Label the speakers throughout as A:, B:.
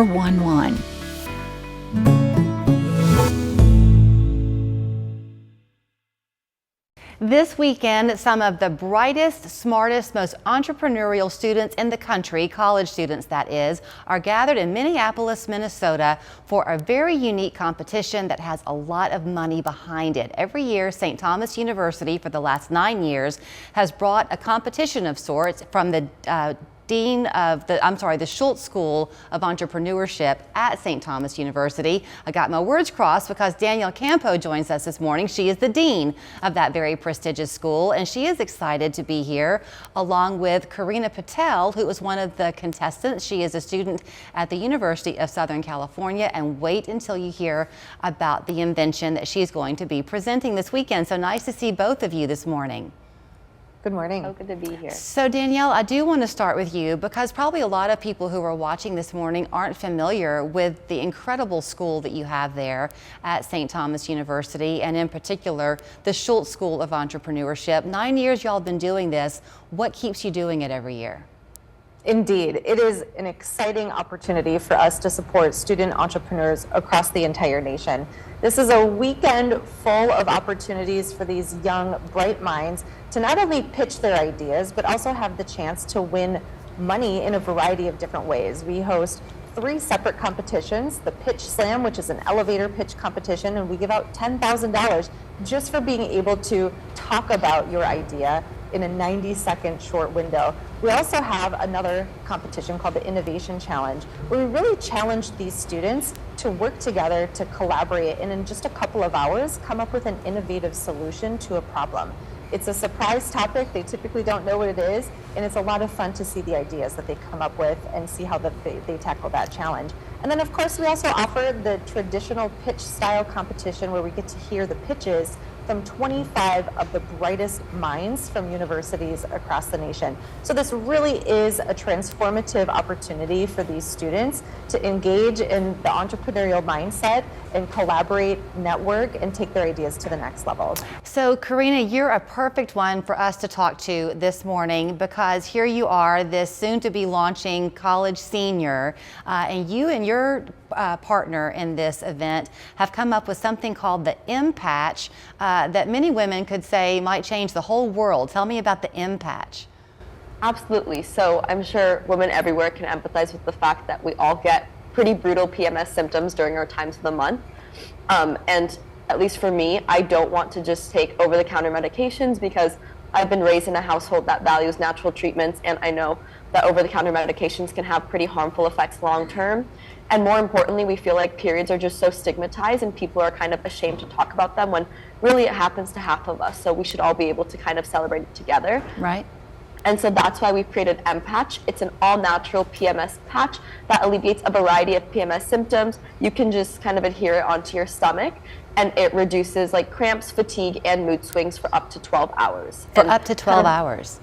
A: 11. This weekend, some of the brightest, smartest, most entrepreneurial students in the country, college students that is, are gathered in Minneapolis, Minnesota for a very unique competition that has a lot of money behind it. Every year, St. Thomas University, for the last 9 years, has brought a competition of sorts from the Dean of the Schulze School of Entrepreneurship at St. Thomas University. I got my words crossed because Danielle Campo joins us this morning. She is the dean of that very prestigious school, and she is excited to be here along with Karina Patel, who is one of the contestants. She is a student at the University of Southern California, and wait until you hear about the invention that she's going to be presenting this weekend. So nice to see both of you this morning.
B: Good morning.
C: So good to be here.
A: So Danielle, I do want to start with you because probably a lot of people who are watching this morning aren't familiar with the incredible school that you have there at St. Thomas University, and in particular, the Schulze School of Entrepreneurship. 9 years y'all been doing this. What keeps you doing it every year?
B: Indeed, it is an exciting opportunity for us to support student entrepreneurs across the entire nation. This is a weekend full of opportunities for these young, bright minds to not only pitch their ideas, but also have the chance to win money in a variety of different ways. We host 3 separate competitions: the Pitch Slam, which is an elevator pitch competition, and we give out $10,000 just for being able to talk about your idea in a 90-second short window. We also have another competition called the Innovation Challenge, where we really challenge these students to work together, to collaborate, and in just a couple of hours, come up with an innovative solution to a problem. It's a surprise topic. They typically don't know what it is, and it's a lot of fun to see the ideas that they come up with and see how they tackle that challenge. And then, of course, we also offer the traditional pitch style competition where we get to hear the pitches from 25 of the brightest minds from universities across the nation. So this really is a transformative opportunity for these students to engage in the entrepreneurial mindset and collaborate, network, and take their ideas to the next level.
A: So Karina, you're a perfect one for us to talk to this morning because here you are, this soon to be launching college senior, and you and your partner in this event have come up with something called the M-Patch that many women could say might change the whole world. Tell me about the M-Patch.
C: Absolutely. So I'm sure women everywhere can empathize with the fact that we all get pretty brutal PMS symptoms during our times of the month. And at least for me, I don't want to just take over-the-counter medications because I've been raised in a household that values natural treatments, and I know that over-the-counter medications can have pretty harmful effects long-term. And more importantly, we feel like periods are just so stigmatized and people are kind of ashamed to talk about them when really it happens to half of us. So we should all be able to kind of celebrate it together.
A: Right. And
C: so that's why we've created M-Patch. It's an all-natural PMS patch that alleviates a variety of PMS symptoms. You can just kind of adhere it onto your stomach, and it reduces like cramps, fatigue, and mood swings for up to 12 hours.
A: For up to 12 hours?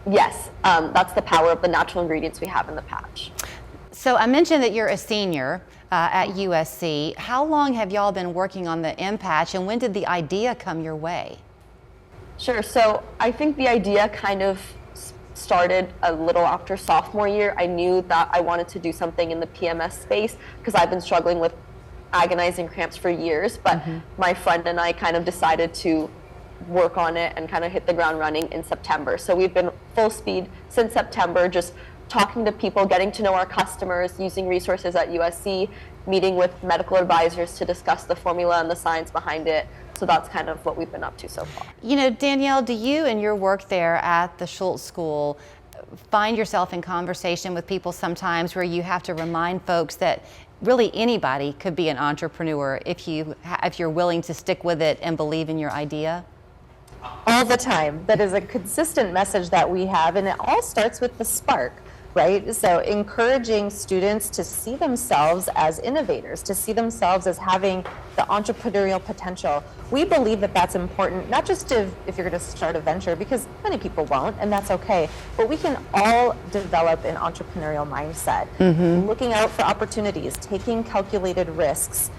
C: Yes, that's the power of the natural ingredients we have in the patch.
A: So I mentioned that you're a senior at USC. How long have y'all been working on the M-Patch, and when did the idea come your way?
C: Sure, so I think the idea kind of started a little after sophomore year. I knew that I wanted to do something in the PMS space because I've been struggling with agonizing cramps for years, but my friend and I kind of decided to work on it and kind of hit the ground running in September. So we've been full speed since September, just talking to people, getting to know our customers, using resources at USC, meeting with medical advisors to discuss the formula and the science behind it. So that's kind of what we've been up to so far.
A: You know, Danielle, do you and your work there at the Schulze School find yourself in conversation with people sometimes where you have to remind folks that really anybody could be an entrepreneur if you're willing to stick with it and believe in your idea?
B: All the time. That is a consistent message that we have, and it all starts with the spark. Right? So encouraging students to see themselves as innovators, to see themselves as having the entrepreneurial potential. We believe that that's important, not just if you're going to start a venture, because many people won't, and that's okay, but we can all develop an entrepreneurial mindset, looking out for opportunities, taking calculated risks,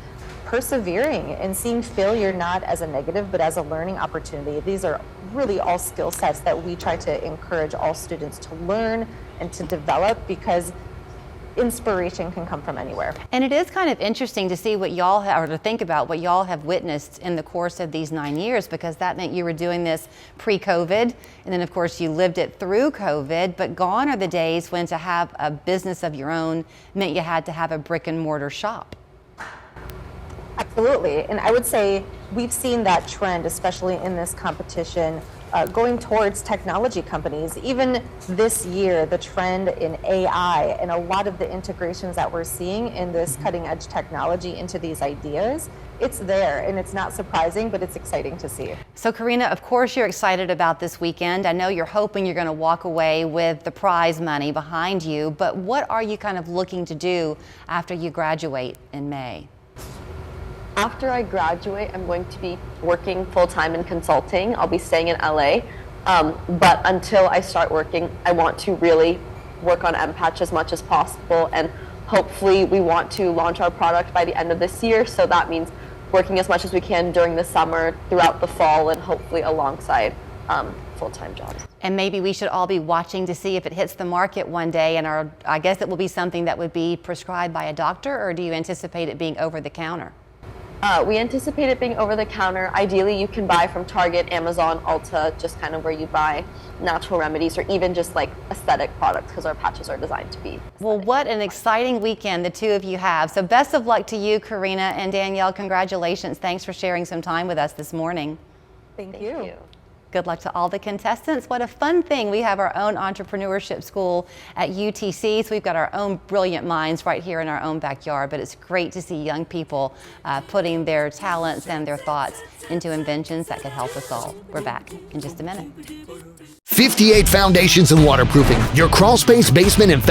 B: persevering, and seeing failure not as a negative, but as a learning opportunity. These are really all skill sets that we try to encourage all students to learn and to develop, because inspiration can come from anywhere.
A: And it is kind of interesting to see what y'all have, or to think about what y'all have witnessed in the course of these 9 years, because that meant you were doing this pre-COVID, and then of course you lived it through COVID, but gone are the days when to have a business of your own meant you had to have a brick and mortar shop.
B: Absolutely, and I would say we've seen that trend, especially in this competition, going towards technology companies. Even this year, the trend in AI and a lot of the integrations that we're seeing in this cutting edge technology into these ideas, it's there, and it's not surprising, but it's exciting to see.
A: So Karina, of course you're excited about this weekend. I know you're hoping you're going to walk away with the prize money behind you, but what are you kind of looking to do after you graduate in May?
C: After I graduate, I'm going to be working full-time in consulting. I'll be staying in LA. But until I start working, I want to really work on MPatch as much as possible. And hopefully we want to launch our product by the end of this year. So that means working as much as we can during the summer, throughout the fall, and hopefully alongside full-time jobs.
A: And maybe we should all be watching to see if it hits the market one day, and I guess it will be something that would be prescribed by a doctor, or do you anticipate it being over the counter?
C: We anticipate it being over the counter. Ideally, you can buy from Target, Amazon, Ulta, just kind of where you buy natural remedies or even just like aesthetic products, because our patches are designed to be aesthetic.
A: Well, what an exciting weekend the two of you have. So best of luck to you, Karina, and Danielle. Congratulations. Thanks for sharing some time with us this morning.
B: Thank you.
A: Good luck to all the contestants. What a fun thing. We have our own entrepreneurship school at UTC, so we've got our own brilliant minds right here in our own backyard, but it's great to see young people putting their talents and their thoughts into inventions that could help us all. We're back in just a minute.
D: 58 Foundations in Waterproofing, your crawl space, basement, and